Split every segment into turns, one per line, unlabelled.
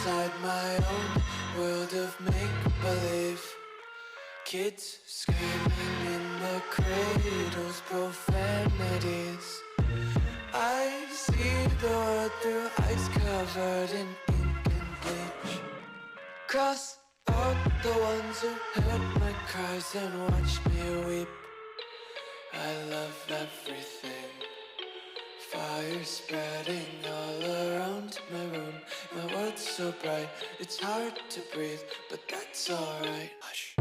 inside my own world of make-believe. Kids screaming in the cradles, profanities. I see the world through ice covered in ink and bleach. Cross out the ones who heard my cries and watched me weep. I love everything. Fire spreading all around my room. My world's so bright, it's hard to breathe, but that's alright. Hush.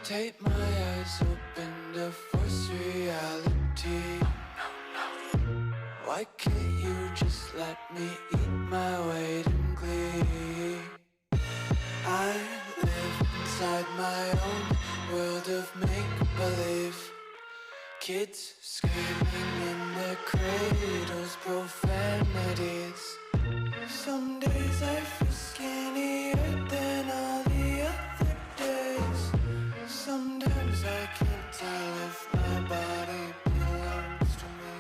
Tape my eyes open to force reality. Why can't you just let me eat my weight in glee? I live inside my own world of make-believe. Kids screaming in their cradles, profanities. Some days I feel skinnier than all the other days. Sometimes I can't tell if my body belongs to me.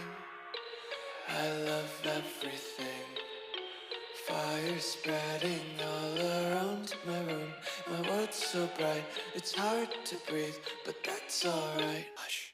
I love everything. Fire spreading all around my room. My world's so bright, it's hard to breathe, but that's alright. Hush.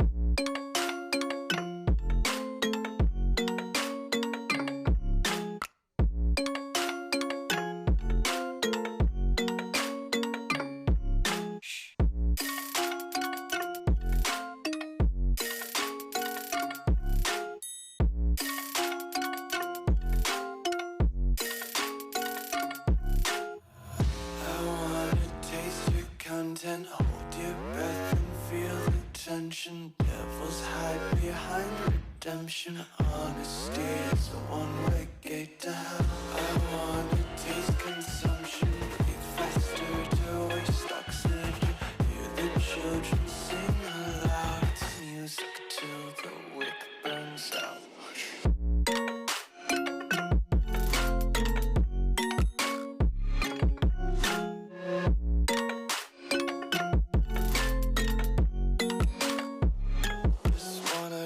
Content, hold your breath and feel the tension. Devils hide behind redemption. Honesty is a one-way gate to hell. I wanna taste consumption, breathe faster to waste oxygen. Hear the children sing aloud. It's music till the wick burns out.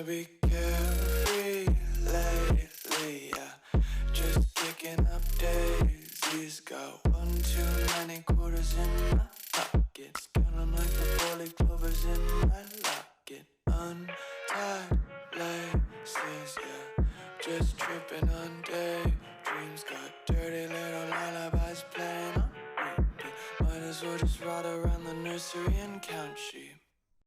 Be carefree lately, yeah. Just picking up daisies. Got 1 too many quarters in my pockets. Counting like the 4-leaf clovers in my locket. Untied laces, yeah. Just tripping on daydreams. Got dirty little lullabies playing on repeat. Might as well just ride around the nursery and count sheep.